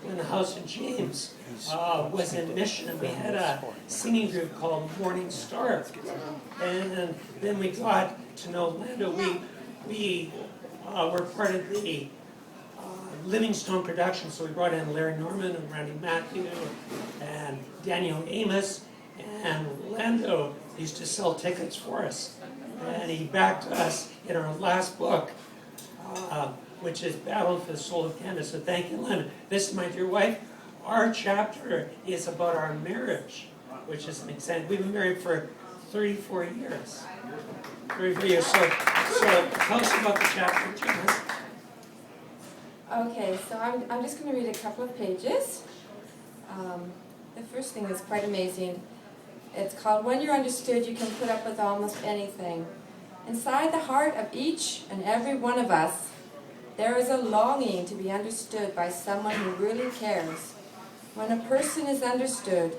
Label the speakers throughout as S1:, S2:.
S1: when the house of James was in mission, and we had a singing group called Morning Star. And then we got to know Lando. We were part of the Livingstone production, so we brought in Larry Norman and Randy Matthew and Daniel Amos, and Lando used to sell tickets for us. And he backed us in our last book, which is Battle for the Soul of Canada. So thank you, Lando. This is my dear wife. Our chapter is about our marriage, which is exciting. We've been married for 34 years. 34 years. So tell us about the chapter, Janice.
S2: Okay, so I'm just going to read a couple of pages. The first thing is quite amazing. It's called, When You're Understood, You Can Put Up With Almost Anything. Inside the heart of each and every one of us, there is a longing to be understood by someone who really cares. When a person is understood,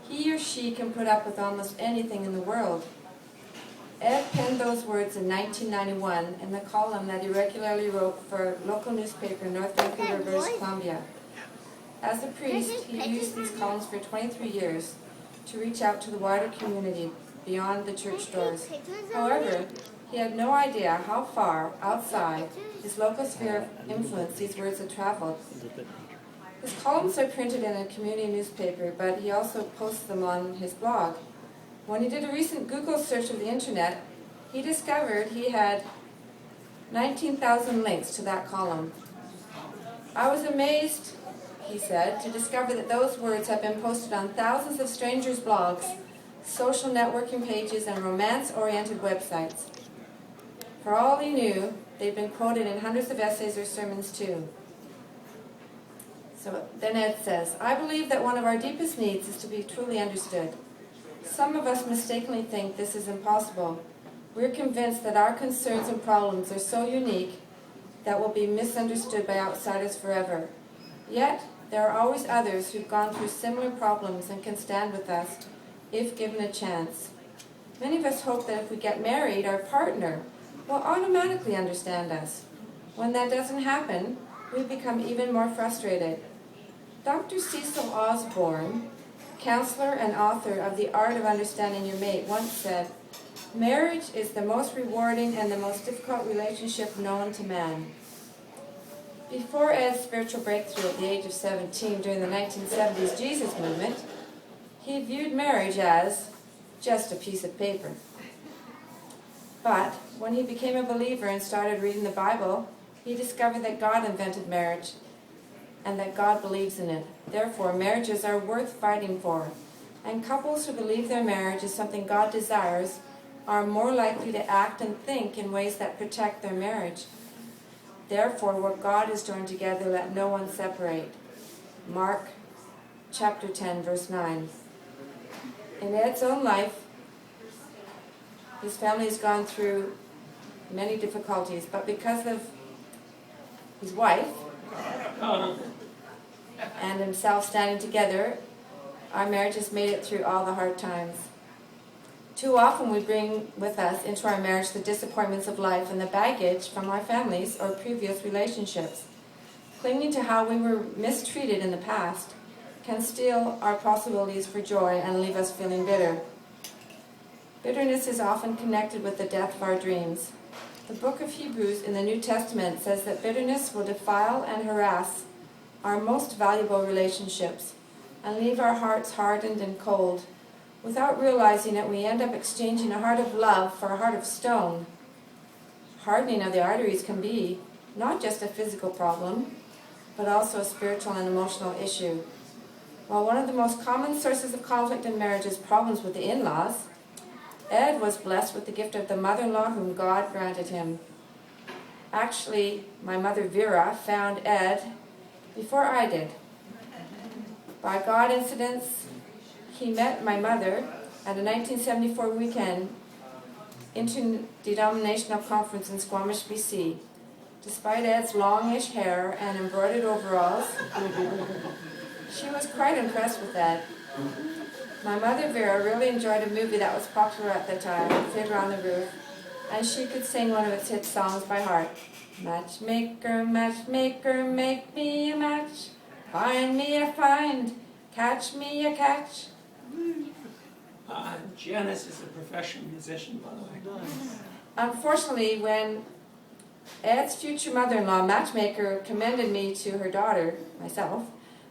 S2: he or she can put up with almost anything in the world. Ed penned those words in 1991 in the column that he regularly wrote for a local newspaper in North Vancouver, British Columbia. As a priest, he used these columns for 23 years to reach out to the wider community beyond the church doors. However, he had no idea how far outside his local sphere of influence these words had traveled. His columns are printed in a community newspaper, but he also posts them on his blog. When he did a recent Google search of the internet, he discovered he had 19,000 links to that column. I was amazed, he said, to discover that those words have been posted on thousands of strangers' blogs, social networking pages, and romance-oriented websites. For all he knew, they'd been quoted in hundreds of essays or sermons too. So then Ed says, I believe that one of our deepest needs is to be truly understood. Some of us mistakenly think this is impossible. We're convinced that our concerns and problems are so unique that will be misunderstood by outsiders forever. Yet, there are always others who've gone through similar problems and can stand with us if given a chance. Many of us hope that if we get married, our partner will automatically understand us. When that doesn't happen, we become even more frustrated. Dr. Cecil Osborne, counselor and author of The Art of Understanding Your Mate, once said, marriage is the most rewarding and the most difficult relationship known to man. Before Ed's spiritual breakthrough at the age of 17 during the 1970s Jesus movement, he viewed marriage as just a piece of paper. But when he became a believer and started reading the Bible, he discovered that God invented marriage and that God believes in it. Therefore, marriages are worth fighting for. And couples who believe their marriage is something God desires are more likely to act and think in ways that protect their marriage. Therefore, what God has joined together, let no one separate. Mark chapter 10, verse 9. In Ed's own life, his family has gone through many difficulties, but because of his wife and himself standing together, our marriage has made it through all the hard times. Too often we bring with us into our marriage the disappointments of life and the baggage from our families or previous relationships. Clinging to how we were mistreated in the past can steal our possibilities for joy and leave us feeling bitter. Bitterness is often connected with the death of our dreams. The book of Hebrews in the New Testament says that bitterness will defile and harass our most valuable relationships and leave our hearts hardened and cold. Without realizing it, we end up exchanging a heart of love for a heart of stone. Hardening of the arteries can be not just a physical problem, but also a spiritual and emotional issue. While one of the most common sources of conflict in marriage is problems with the in-laws, Ed was blessed with the gift of the mother-in-law whom God granted him. Actually, my mother Vera found Ed before I did. By God incidents, he met my mother at a 1974 weekend interdenominational conference in Squamish, BC. Despite Ed's longish hair and embroidered overalls, she was quite impressed with Ed. My mother Vera really enjoyed a movie that was popular at the time, Fiddler on the Roof, and she could sing one of its hit songs by heart. Matchmaker, matchmaker, make me a match. Find me a find, catch me a catch.
S1: Janice is a professional musician, by the way.
S2: Unfortunately, when Ed's future mother-in-law matchmaker commended me to her daughter, myself,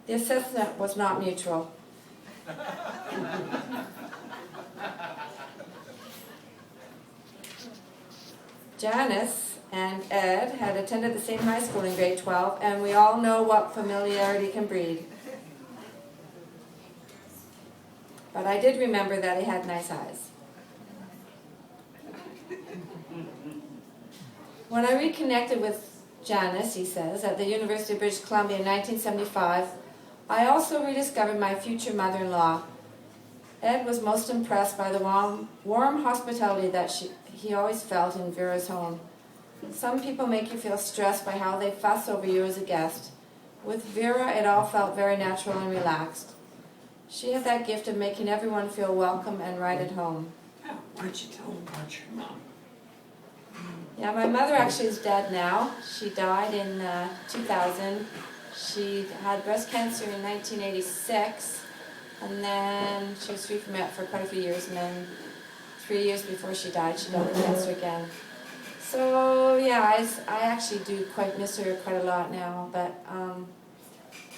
S2: the assessment was not mutual. Janice and Ed had attended the same high school in grade 12, and we all know what familiarity can breed. But I did remember that he had nice eyes. When I reconnected with Janice, he says, at the University of British Columbia in 1975, I also rediscovered my future mother-in-law. Ed was most impressed by the warm hospitality that he always felt in Vera's home. Some people make you feel stressed by how they fuss over you as a guest. With Vera, it all felt very natural and relaxed. She had that gift of making everyone feel welcome and right at home.
S1: Yeah, why don't you tell them about your mom?
S2: Yeah, my mother actually is dead now. She died in 2000. She had breast cancer in 1986, and then she was free from it for quite a few years, and then 3 years before she died with cancer again. So yeah, I actually do quite miss her quite a lot now, but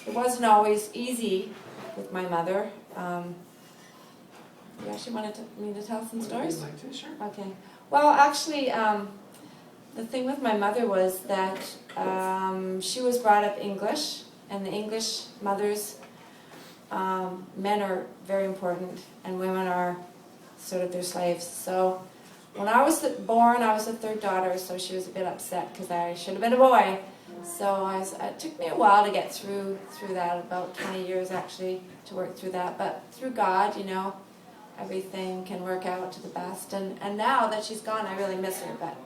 S2: it wasn't always easy with my mother. You actually wanted me to tell some stories?
S1: Would you like to? Sure.
S2: Okay. Well, actually, the thing with my mother was that she was brought up English, and the English mothers, men are very important, and women are sort of their slaves. So when I was born, I was the third daughter, so she was a bit upset because I should have been a boy. So it took me a while to get through that, about 20 years actually, to work through that. But through God, you know, everything can work out to the best. And now that she's gone, I really miss her, but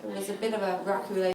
S2: it was a bit of a rocky relationship.